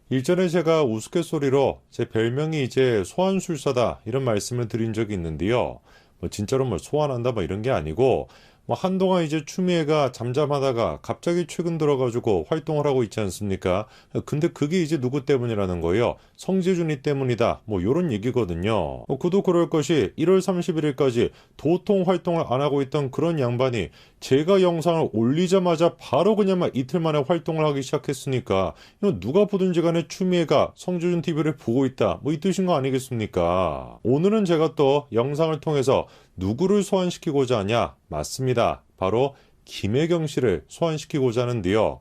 일전에 제가 우스갯소리로 제 별명이 이제 소환술사다 이런 말씀을 드린 적이 있는데요. 뭐 진짜로 뭐 소환한다 뭐 이런 게 아니고 뭐 한동안 이제 추미애가 잠잠하다가 갑자기 최근 들어가지고 활동을 하고 있지 않습니까? 근데 그게 이제 누구 때문이라는 거예요. 성재준이 때문이다. 뭐 요런 얘기거든요. 그도 그럴 것이 1월 31일까지 도통 활동을 안 하고 있던 그런 양반이 제가 영상을 올리자마자 바로 그냥 막 이틀 만에 활동을 하기 시작했으니까 이거 누가 보든지 간에 추미애가 성재준 TV를 보고 있다. 뭐 이 뜻인 거 아니겠습니까? 오늘은 제가 또 영상을 통해서 누구를 소환시키고자 하냐? 맞습니다. 바로 김혜경 씨를 소환시키고자 하는데요.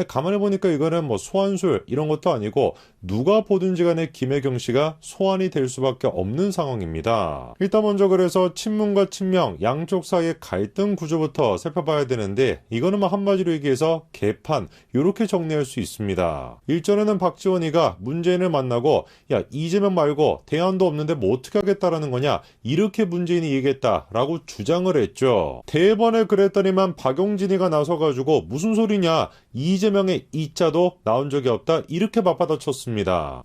가만히 보니까 이거는 뭐 소환술 이런 것도 아니고 누가 보든지 간에 김혜경 씨가 소환이 될 수밖에 없는 상황입니다. 일단 먼저 그래서 친문과 친명 양쪽 사이의 갈등 구조부터 살펴봐야 되는데 이거는 뭐 한마디로 얘기해서 개판 이렇게 정리할 수 있습니다. 일전에는 박지원이가 문재인을 만나고 야 이재명 말고 대안도 없는데 뭐 어떻게 하겠다라는 거냐 이렇게 문재인이 얘기했다라고 주장을 했죠. 대번에 그랬더니만 박용진이가 나서가지고 무슨 소리냐 이재명의 이자도 나온 적이 없다 이렇게 맞받아쳤습니다.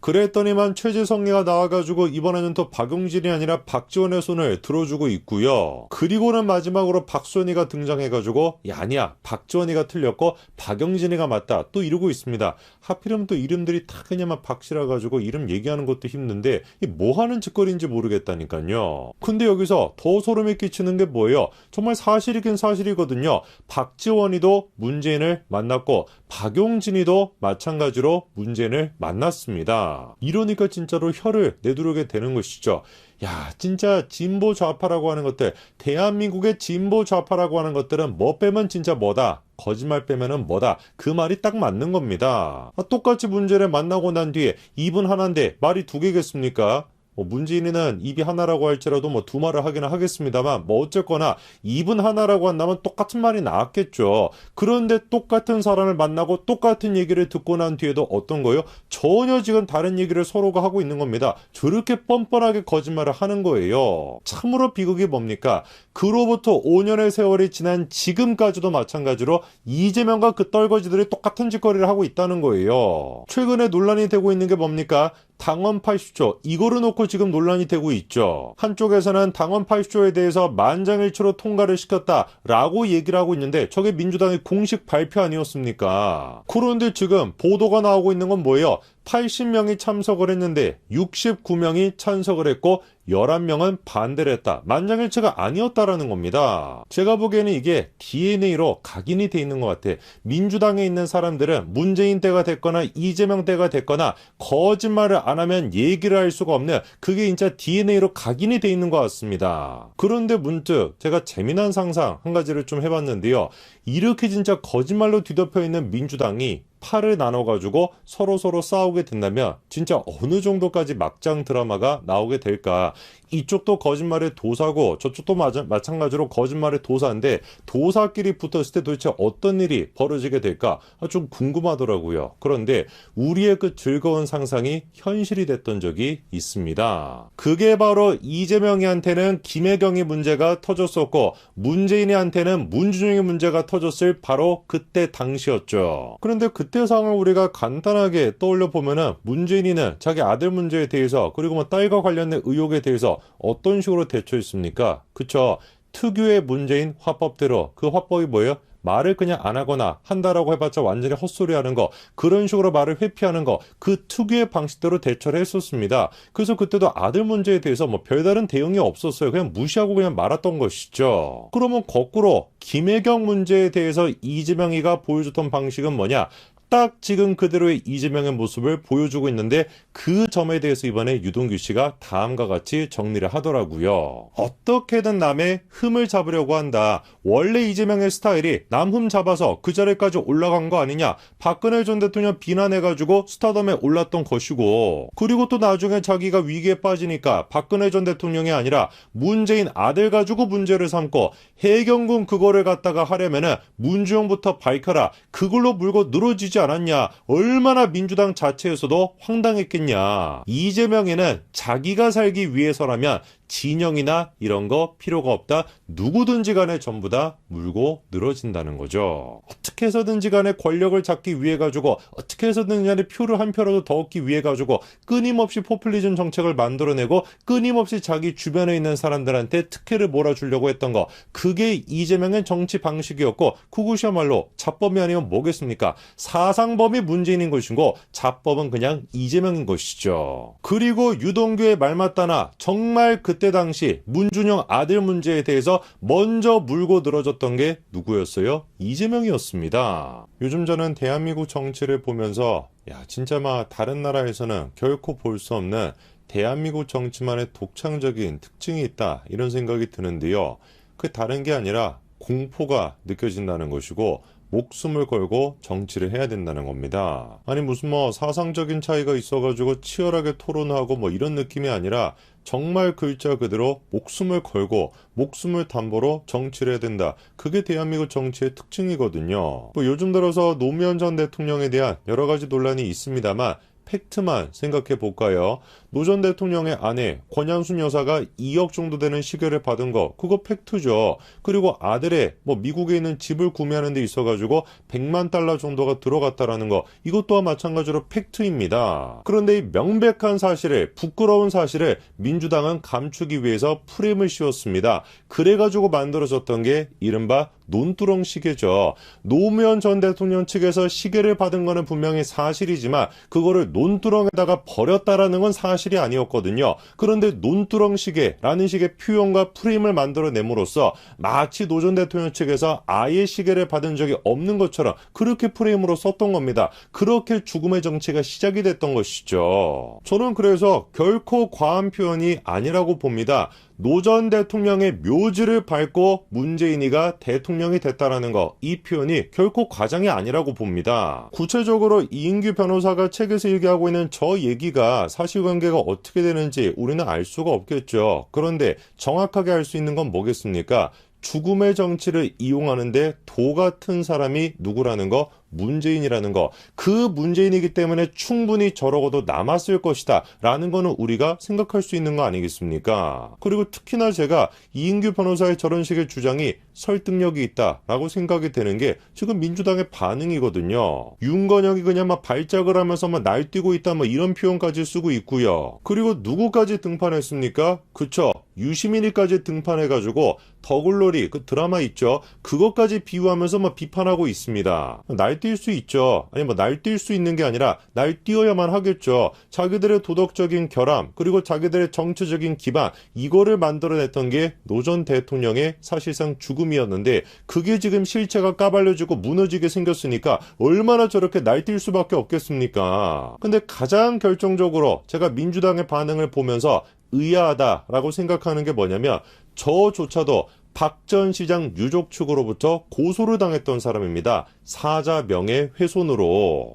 그랬더니만 최재성이가 나와가지고 이번에는 또 박용진이 아니라 박지원의 손을 들어주고 있고요. 그리고는 마지막으로 박수현이가 등장해가지고 야 아니야 박지원이가 틀렸고 박용진이가 맞다 또 이러고 있습니다. 하필이면 또 이름들이 다 그냥 막 박씨라 가지고 이름 얘기하는 것도 힘든데 이 뭐하는 짓거리인지 모르겠다니까요. 근데 여기서 더 소름이 끼치는 게 뭐예요? 정말 사실이긴 사실이거든요. 박지원이도 문재인을 만났고 박용진이도 마찬가지로 문재인을 만났습니다. 이러니까 진짜로 혀를 내두르게 되는 것이죠. 야 진짜 진보 좌파라고 하는 것들 대한민국의 진보 좌파라고 하는 것들은 뭐 빼면 진짜 뭐다 거짓말 빼면은 뭐다 그 말이 딱 맞는 겁니다. 똑같이 문재인을 만나고 난 뒤에 입은 하나인데 말이 두 개겠습니까? 문재인이는 입이 하나라고 할지라도 뭐 두 말을 하기는 하겠습니다만 뭐 어쨌거나 입은 하나라고 한다면 똑같은 말이 나왔겠죠. 그런데 똑같은 사람을 만나고 똑같은 얘기를 듣고 난 뒤에도 어떤 거예요? 전혀 지금 다른 얘기를 서로가 하고 있는 겁니다. 저렇게 뻔뻔하게 거짓말을 하는 거예요. 참으로 비극이 뭡니까? 그로부터 5년의 세월이 지난 지금까지도 마찬가지로 이재명과 그 떨거지들이 똑같은 짓거리를 하고 있다는 거예요. 최근에 논란이 되고 있는 게 뭡니까? 당원 80조 이거를 놓고 지금 논란이 되고 있죠. 한쪽에서는 당원 80조에 대해서 만장일치로 통과를 시켰다라고 얘기를 하고 있는데 저게 민주당의 공식 발표 아니었습니까? 그런데 지금 보도가 나오고 있는 건 뭐예요? 80명이 참석을 했는데 69명이 찬석을 했고 11명은 반대를 했다. 만장일치가 아니었다라는 겁니다. 제가 보기에는 이게 DNA로 각인이 돼 있는 것 같아. 민주당에 있는 사람들은 문재인 때가 됐거나 이재명 때가 됐거나 거짓말을 안 하면 얘기를 할 수가 없는 그게 진짜 DNA로 각인이 돼 있는 것 같습니다. 그런데 문득 제가 재미난 상상 한 가지를 좀 해봤는데요. 이렇게 진짜 거짓말로 뒤덮여 있는 민주당이 팔을 나눠가지고 서로 싸우게 된다면 진짜 어느 정도까지 막장 드라마가 나오게 될까. 이쪽도 거짓말의 도사고 저쪽도 마찬가지로 거짓말의 도사인데 도사끼리 붙었을 때 도대체 어떤 일이 벌어지게 될까 좀 궁금하더라고요. 그런데 우리의 그 즐거운 상상이 현실이 됐던 적이 있습니다. 그게 바로 이재명이한테는 김혜경이 문제가 터졌었고 문재인이한테는 문준영이 문제가 터졌을 바로 그때 당시였죠. 그런데 그때 상황을 우리가 간단하게 떠올려 보면은 문재인이는 자기 아들 문제에 대해서 그리고 뭐 딸과 관련된 의혹에 대해서 어떤 식으로 대처했습니까? 그쵸? 특유의 문재인 화법대로 그 화법이 뭐예요? 말을 그냥 안 하거나 한다라고 해봤자 완전히 헛소리 하는 거 그런 식으로 말을 회피하는 거 그 특유의 방식대로 대처를 했었습니다. 그래서 그때도 아들 문제에 대해서 뭐 별다른 대응이 없었어요. 그냥 무시하고 그냥 말았던 것이죠. 그러면 거꾸로 김혜경 문제에 대해서 이재명이가 보여줬던 방식은 뭐냐? 딱 지금 그대로의 이재명의 모습을 보여주고 있는데 그 점에 대해서 이번에 유동규 씨가 다음과 같이 정리를 하더라고요. 어떻게든 남의 흠을 잡으려고 한다. 원래 이재명의 스타일이 남 흠 잡아서 그 자리까지 올라간 거 아니냐. 박근혜 전 대통령 비난해가지고 스타덤에 올랐던 것이고 그리고 또 나중에 자기가 위기에 빠지니까 박근혜 전 대통령이 아니라 문재인 아들 가지고 문제를 삼고 해경군 그거를 갖다가 하려면은 문주영부터 밝혀라. 그걸로 물고 늘어지지 않았냐. 얼마나 민주당 자체에서도 황당했겠냐. 이재명에는 자기가 살기 위해서라면 진영이나 이런 거 필요가 없다. 누구든지 간에 전부 다 물고 늘어진다는 거죠. 어떻게 해서든지 간에 권력을 잡기 위해 가지고 어떻게 해서든지 간에 표를 한 표라도 더 얻기 위해 가지고 끊임없이 포퓰리즘 정책을 만들어내고 끊임없이 자기 주변에 있는 사람들한테 특혜를 몰아주려고 했던 거, 그게 이재명의 정치 방식이었고, 그것이야말로 자법이 아니면 뭐겠습니까? 사상범이 문재인인 것이고 자법은 그냥 이재명인 것이죠. 그리고 유동규의 말 맞다나 정말 그때 당시 문준영 아들 문제에 대해서 먼저 물고 늘어졌던 게 누구였어요? 이재명이었습니다. 요즘 저는 대한민국 정치를 보면서 진짜 다른 나라에서는 결코 볼 수 없는 대한민국 정치만의 독창적인 특징이 있다, 이런 생각이 드는데요. 그 다른 게 아니라 공포가 느껴진다는 것이고 목숨을 걸고 정치를 해야 된다는 겁니다. 아니 무슨 사상적인 차이가 있어가지고 치열하게 토론하고 이런 느낌이 아니라 정말 글자 그대로 목숨을 걸고 목숨을 담보로 정치를 해야 된다. 그게 대한민국 정치의 특징이거든요. 요즘 들어서 노무현 전 대통령에 대한 여러 가지 논란이 있습니다만 팩트만 생각해 볼까요? 노 전 대통령의 아내 권양순 여사가 2억 정도 되는 시계를 받은 거, 그거 팩트죠. 그리고 아들의 미국에 있는 집을 구매하는 데 있어가지고 100만 달러 정도가 들어갔다라는 거, 이것 또한 마찬가지로 팩트입니다. 그런데 이 명백한 사실을, 부끄러운 사실을 민주당은 감추기 위해서 프레임을 씌웠습니다. 그래가지고 만들어졌던 게 이른바 논두렁 시계죠. 노무현 전 대통령 측에서 시계를 받은 거는 분명히 사실이지만 그거를 논두렁에다가 버렸다라는 건 사실이 아니었거든요. 그런데 논두렁 시계라는 식의 표현과 프레임을 만들어냄으로써 마치 노 전 대통령 측에서 아예 시계를 받은 적이 없는 것처럼 그렇게 프레임으로 썼던 겁니다. 그렇게 죽음의 정치가 시작이 됐던 것이죠. 저는 그래서 결코 과한 표현이 아니라고 봅니다. 노 전 대통령의 묘지를 밟고 문재인이가 대통령이 됐다라는 거, 이 표현이 결코 과장이 아니라고 봅니다. 구체적으로 이인규 변호사가 책에서 얘기하고 있는 저 얘기가 사실관계가 어떻게 되는지 우리는 알 수가 없겠죠. 그런데 정확하게 알 수 있는 건 뭐겠습니까? 죽음의 정치를 이용하는데 도 같은 사람이 누구라는 거? 문재인이라는 거. 그 문재인이기 때문에 충분히 저러고도 남았을 것이다 라는 거는 우리가 생각할 수 있는 거 아니겠습니까? 그리고 특히나 제가 이인규 변호사의 저런 식의 주장이 설득력이 있다라고 생각이 되는 게 지금 민주당의 반응이거든요. 윤건영이 그냥 발작을 하면서 날뛰고 있다 이런 표현까지 쓰고 있고요. 그리고 누구까지 등판했습니까? 그쵸, 유시민이까지 등판해가지고 더글로리 그 드라마 있죠, 그것까지 비유하면서 비판하고 있습니다. 날뛸 수 있죠. 아니 날뛸 수 있는 게 아니라 날뛰어야만 하겠죠. 자기들의 도덕적인 결함, 그리고 자기들의 정치적인 기반, 이거를 만들어냈던 게 노 전 대통령의 사실상 죽음이었는데 그게 지금 실체가 까발려지고 무너지게 생겼으니까 얼마나 저렇게 날뛸 수밖에 없겠습니까? 근데 가장 결정적으로 제가 민주당의 반응을 보면서 의아하다라고 생각하는 게 뭐냐면, 저조차도 박 전 시장 유족 측으로부터 고소를 당했던 사람입니다. 사자 명예훼손으로.